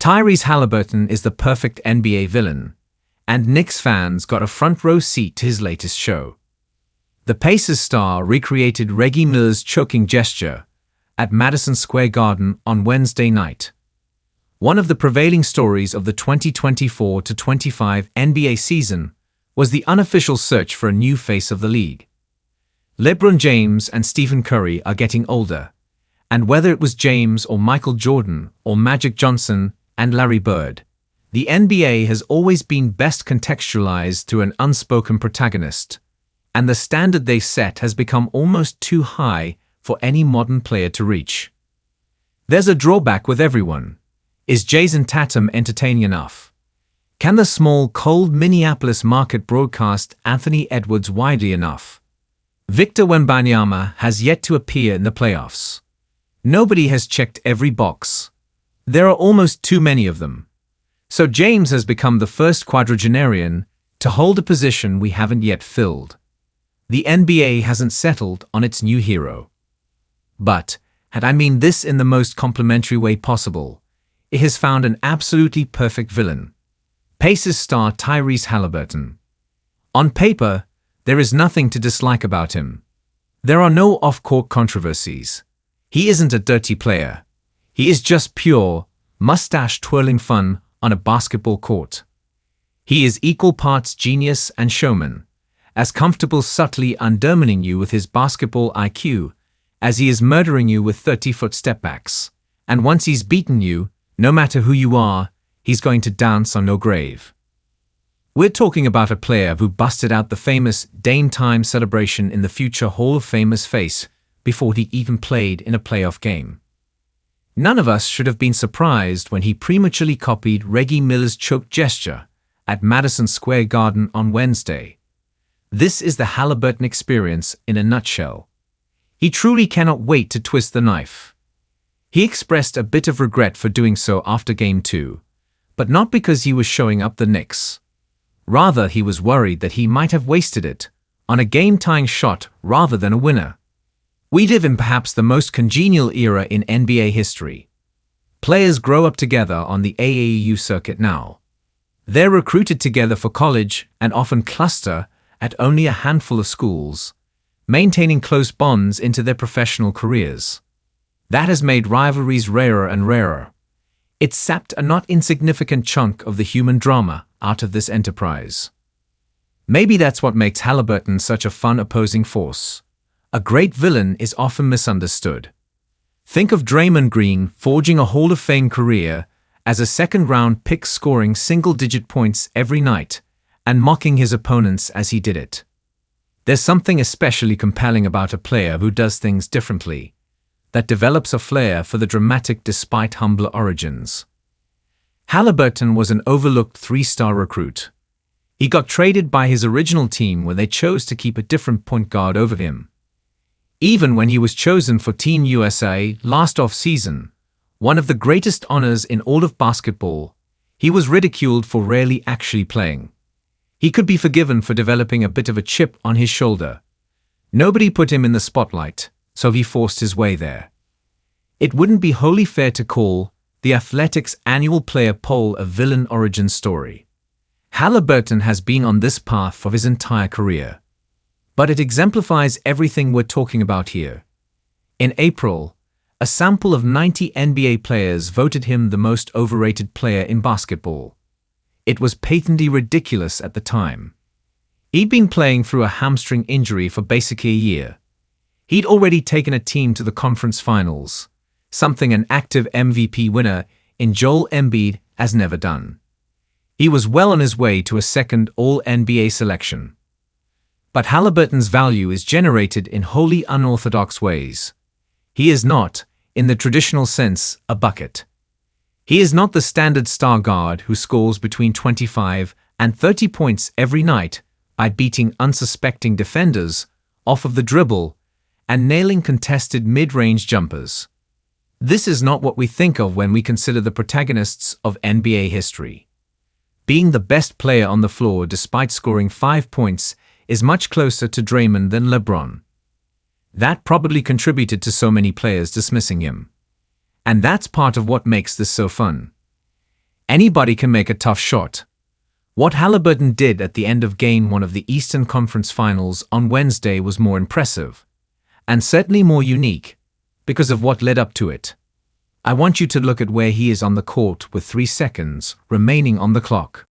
Tyrese Haliburton is the perfect NBA villain, and Knicks fans got a front-row seat to his latest show. The Pacers star recreated Reggie Miller's choking gesture at Madison Square Garden on Wednesday night. One of the prevailing stories of the 2024-25 NBA season was the unofficial search for a new face of the league. LeBron James and Stephen Curry are getting older, and whether it was James or Michael Jordan or Magic Johnson and Larry Bird, the NBA has always been best contextualized through an unspoken protagonist, and the standard they set has become almost too high for any modern player to reach. There's a drawback with everyone. Is Jason Tatum entertaining enough? Can the small, cold Minneapolis market broadcast Anthony Edwards widely enough? Victor Wembanyama has yet to appear in the playoffs. Nobody has checked every box. There are almost too many of them. So James has become the first quadragenarian to hold a position we haven't yet filled. The NBA hasn't settled on its new hero. But, and I mean this in the most complimentary way possible, it has found an absolutely perfect villain. Pacers star Tyrese Haliburton. On paper, there is nothing to dislike about him. There are no off-court controversies. He isn't a dirty player. He is just pure, mustache-twirling fun on a basketball court. He is equal parts genius and showman, as comfortable subtly undermining you with his basketball IQ as he is murdering you with 30-foot stepbacks. And once he's beaten you, no matter who you are, he's going to dance on your grave. We're talking about a player who busted out the famous GameTime celebration in the future Hall of Famer's face before he even played in a playoff game. None of us should have been surprised when he prematurely copied Reggie Miller's choke gesture at Madison Square Garden on Wednesday. This is the Haliburton experience in a nutshell. He truly cannot wait to twist the knife. He expressed a bit of regret for doing so after Game 2, but not because he was showing up the Knicks. Rather, he was worried that he might have wasted it on a game-tying shot rather than a winner. We live in perhaps the most congenial era in NBA history. Players grow up together on the AAU circuit now. They're recruited together for college and often cluster at only a handful of schools, maintaining close bonds into their professional careers. That has made rivalries rarer and rarer. It sapped a not insignificant chunk of the human drama out of this enterprise. Maybe that's what makes Haliburton such a fun opposing force. A great villain is often misunderstood. Think of Draymond Green forging a Hall of Fame career as a second-round pick scoring single-digit points every night and mocking his opponents as he did it. There's something especially compelling about a player who does things differently, that develops a flair for the dramatic despite humbler origins. Haliburton was an overlooked 3-star recruit. He got traded by his original team when they chose to keep a different point guard over him. Even when he was chosen for Team USA last off-season, one of the greatest honors in all of basketball, he was ridiculed for rarely actually playing. He could be forgiven for developing a bit of a chip on his shoulder. Nobody put him in the spotlight, so he forced his way there. It wouldn't be wholly fair to call the Athletic's annual player poll a villain origin story. Haliburton has been on this path for his entire career. But it exemplifies everything we're talking about here. In April, a sample of 90 NBA players voted him the most overrated player in basketball. It was patently ridiculous at the time. He'd been playing through a hamstring injury for basically a year. He'd already taken a team to the conference finals, something an active MVP winner in Joel Embiid has never done. He was well on his way to a second All-NBA selection. But Haliburton's value is generated in wholly unorthodox ways. He is not, in the traditional sense, a bucket. He is not the standard star guard who scores between 25 and 30 points every night by beating unsuspecting defenders off of the dribble and nailing contested mid-range jumpers. This is not what we think of when we consider the protagonists of NBA history. Being the best player on the floor despite scoring 5 points is much closer to Draymond than LeBron. That probably contributed to so many players dismissing him. And that's part of what makes this so fun. Anybody can make a tough shot. What Haliburton did at the end of Game 1 of the Eastern Conference Finals on Wednesday was more impressive, and certainly more unique, because of what led up to it. I want you to look at where he is on the court with 3 seconds remaining on the clock.